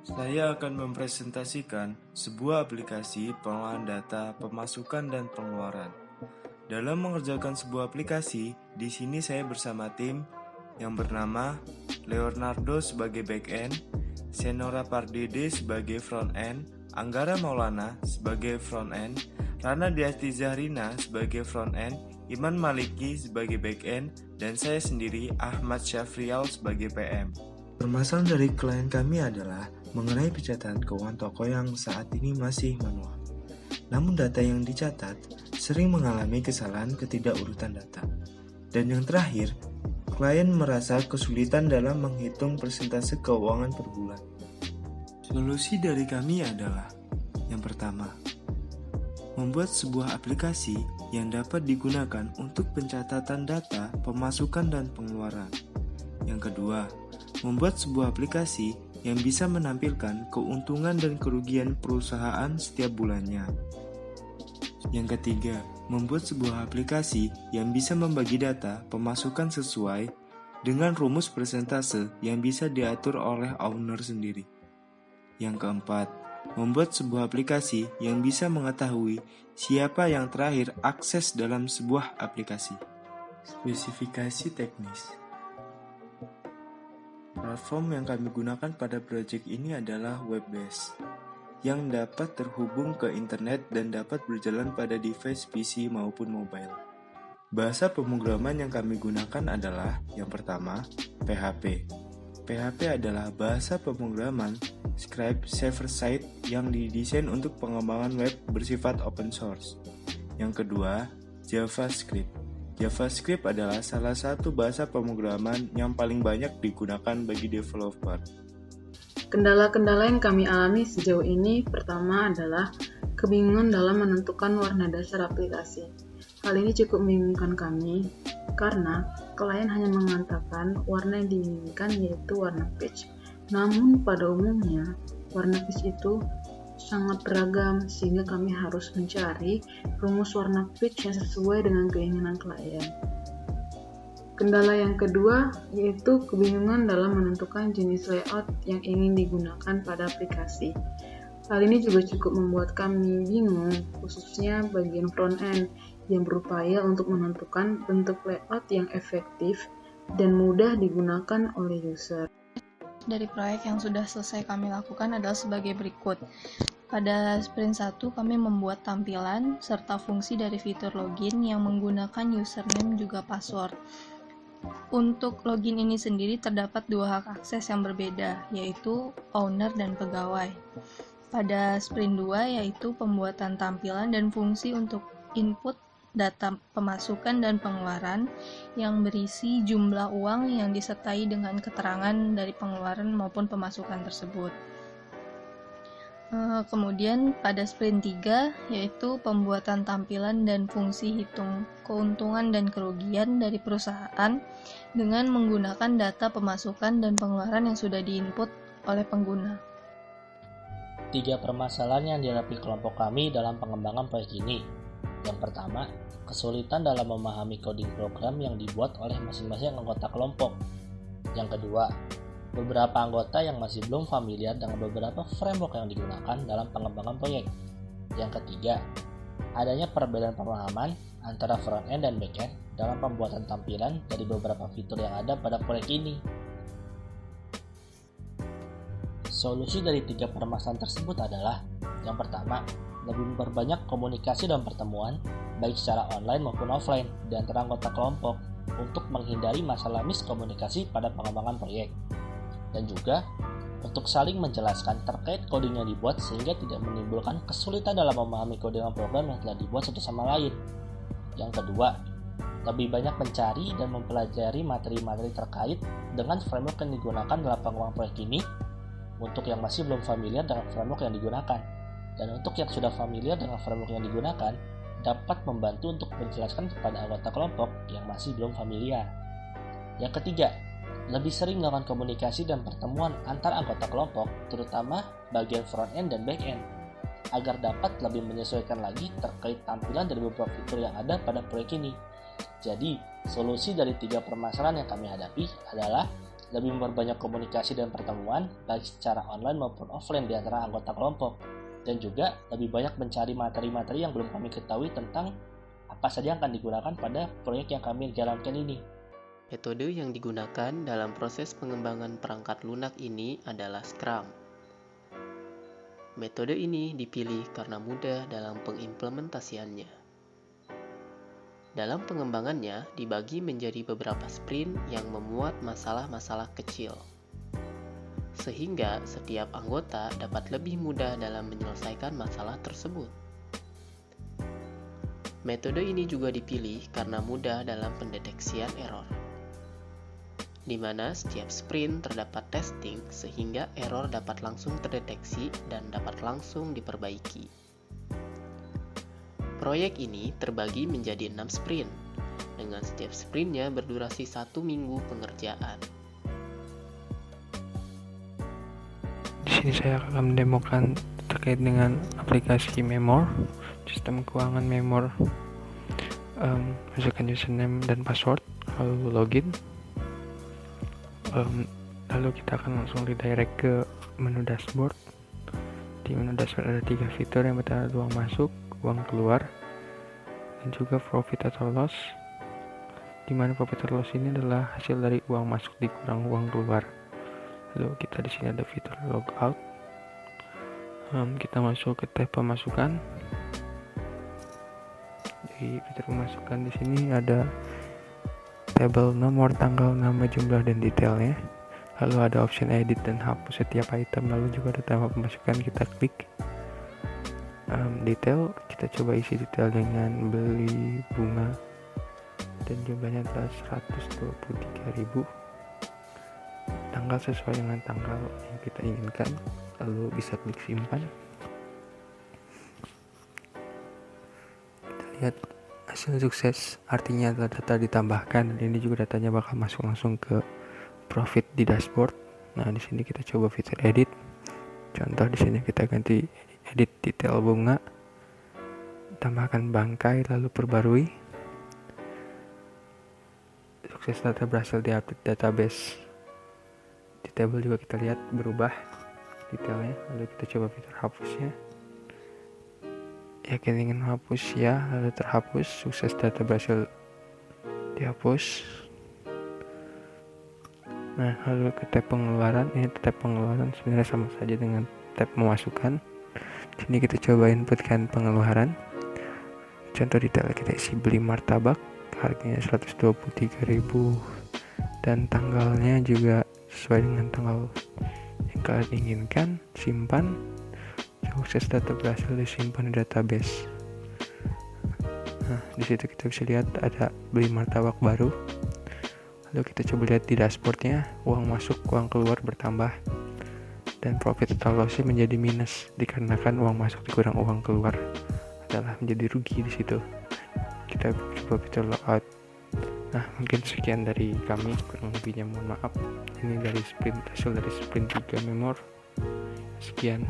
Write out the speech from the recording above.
Saya akan mempresentasikan sebuah aplikasi pengolahan data, pemasukan, dan pengeluaran. Dalam mengerjakan sebuah aplikasi, di sini saya bersama tim yang bernama Leonardo sebagai back-end, Senora Pardede sebagai front-end, Anggara Maulana sebagai front-end, Rana Diasti Zahrina sebagai front-end, Iman Maliki sebagai back-end, dan saya sendiri Ahmad Syafrial sebagai PM. Permasalahan dari klien kami adalah mengenai pencatatan keuangan toko yang saat ini masih manual. Namun data yang dicatat sering mengalami kesalahan ketidakurutan data. Dan yang terakhir, klien merasa kesulitan dalam menghitung persentase keuangan per bulan. Solusi dari kami adalah: yang pertama, membuat sebuah aplikasi yang dapat digunakan untuk pencatatan data, pemasukan, dan pengeluaran. Yang kedua, membuat sebuah aplikasi yang bisa menampilkan keuntungan dan kerugian perusahaan setiap bulannya. Yang ketiga, membuat sebuah aplikasi yang bisa membagi data pemasukan sesuai dengan rumus persentase yang bisa diatur oleh owner sendiri. Yang keempat, membuat sebuah aplikasi yang bisa mengetahui siapa yang terakhir akses dalam sebuah aplikasi. Spesifikasi teknis. Platform yang kami gunakan pada proyek ini adalah web-based, yang dapat terhubung ke internet dan dapat berjalan pada device PC maupun mobile. Bahasa pemrograman yang kami gunakan adalah, yang pertama, PHP. PHP adalah bahasa pemrograman script server-side yang didesain untuk pengembangan web bersifat open source. Yang kedua, JavaScript. JavaScript adalah salah satu bahasa pemrograman yang paling banyak digunakan bagi developer. Kendala-kendala yang kami alami sejauh ini pertama adalah kebingungan dalam menentukan warna dasar aplikasi. Hal ini cukup membingungkan kami karena klien hanya mengatakan warna yang diinginkan yaitu warna peach. Namun pada umumnya warna peach itu sangat beragam sehingga kami harus mencari rumus warna peach yang sesuai dengan keinginan klien. Kendala yang kedua yaitu kebingungan dalam menentukan jenis layout yang ingin digunakan pada aplikasi. Hal ini juga cukup membuat kami bingung, khususnya bagian front-end yang berupaya untuk menentukan bentuk layout yang efektif dan mudah digunakan oleh user. Dari proyek yang sudah selesai kami lakukan adalah sebagai berikut. Pada sprint 1, kami membuat tampilan serta fungsi dari fitur login yang menggunakan username juga password. Untuk login ini sendiri terdapat dua hak akses yang berbeda, yaitu owner dan pegawai. Pada sprint 2, yaitu pembuatan tampilan dan fungsi untuk input data pemasukan dan pengeluaran yang berisi jumlah uang yang disertai dengan keterangan dari pengeluaran maupun pemasukan tersebut. Kemudian pada sprint 3 yaitu pembuatan tampilan dan fungsi hitung keuntungan dan kerugian dari perusahaan dengan menggunakan data pemasukan dan pengeluaran yang sudah diinput oleh pengguna. 3 permasalahan yang dihadapi kelompok kami dalam pengembangan proyek ini. Yang pertama, kesulitan dalam memahami coding program yang dibuat oleh masing-masing anggota kelompok. Yang kedua, beberapa anggota yang masih belum familiar dengan beberapa framework yang digunakan dalam pengembangan proyek. Yang ketiga, adanya perbedaan pemahaman antara front-end dan back-end dalam pembuatan tampilan dari beberapa fitur yang ada pada proyek ini. Solusi dari 3 permasalahan tersebut adalah: yang pertama, lebih memperbanyak komunikasi dan pertemuan, baik secara online maupun offline, di antara anggota kelompok untuk menghindari masalah miskomunikasi pada pengembangan proyek. Dan juga, untuk saling menjelaskan terkait coding yang dibuat sehingga tidak menimbulkan kesulitan dalam memahami codingan program yang telah dibuat satu sama lain. Yang kedua, lebih banyak mencari dan mempelajari materi-materi terkait dengan framework yang digunakan dalam pengembangan proyek ini untuk yang masih belum familiar dengan framework yang digunakan. Dan untuk yang sudah familiar dengan framework yang digunakan, dapat membantu untuk menjelaskan kepada anggota kelompok yang masih belum familiar. Yang ketiga, lebih sering melakukan komunikasi dan pertemuan antar anggota kelompok, terutama bagian front-end dan back-end, agar dapat lebih menyesuaikan lagi terkait tampilan dari beberapa fitur yang ada pada proyek ini. Jadi, solusi dari 3 permasalahan yang kami hadapi adalah lebih memperbanyak komunikasi dan pertemuan baik secara online maupun offline di antara anggota kelompok, dan juga lebih banyak mencari materi-materi yang belum kami ketahui tentang apa saja yang akan digunakan pada proyek yang kami jalankan ini. Metode yang digunakan dalam proses pengembangan perangkat lunak ini adalah Scrum. Metode ini dipilih karena mudah dalam pengimplementasiannya. Dalam pengembangannya dibagi menjadi beberapa sprint yang memuat masalah-masalah kecil, sehingga setiap anggota dapat lebih mudah dalam menyelesaikan masalah tersebut. Metode ini juga dipilih karena mudah dalam pendeteksian error, di mana setiap sprint terdapat testing sehingga error dapat langsung terdeteksi dan dapat langsung diperbaiki. Proyek ini terbagi menjadi 6 sprint, dengan setiap sprintnya berdurasi 1 minggu pengerjaan. Di sini saya akan mendemokan terkait dengan aplikasi Memor, sistem keuangan Memor. Masukkan username dan password, lalu login. Lalu kita akan langsung redirect ke menu dashboard. Di menu dashboard ada 3 fitur, yang pertama uang masuk, uang keluar, dan juga profit atau loss, di mana profit atau loss ini adalah hasil dari uang masuk dikurang uang keluar. Lalu kita di sini ada fitur logout. Kita masuk ke tab pemasukan. Di fitur pemasukan di sini ada tabel nomor, tanggal, nama, jumlah, dan detailnya. Lalu ada option edit dan hapus setiap item. Lalu juga ada tema pemasukan, kita klik. Detail, kita coba isi detail dengan beli bunga dan jumlahnya adalah 123.000. Tanggal sesuai dengan tanggal yang kita inginkan, lalu bisa klik simpan. Kita lihat hasil sukses, artinya adalah data ditambahkan, dan ini juga datanya bakal masuk langsung ke profit di dashboard. Nah, di sini kita coba fitur edit. Contoh di sini kita ganti edit detail bunga, tambahkan bangkai, lalu perbarui. Sukses, data berhasil diupdate database. Di table juga kita lihat berubah detailnya. Lalu kita coba fitur hapusnya. Yakin ingin hapus, ya, lalu terhapus. Sukses, data berhasil dihapus. Nah, lalu ke tab pengeluaran. Ini tab pengeluaran sebenarnya sama saja dengan tab memasukkan. Sini kita coba inputkan pengeluaran. Contoh detail kita isi beli martabak, harganya 123.000, dan tanggalnya juga sesuai dengan tanggal yang kalian inginkan. Simpan. Sukses, data berhasil disimpan di database. Nah, di situ kita bisa lihat ada beli martabak baru. Lalu kita coba lihat di dashboardnya, uang masuk, uang keluar bertambah, dan profit atau loss menjadi minus dikarenakan uang masuk dikurang uang keluar adalah menjadi rugi di situ. Kita coba fitur logout. Nah, mungkin sekian dari kami, kurang lebihnya mohon maaf. Ini dari hasil dari sprint 3 Memor. Sekian.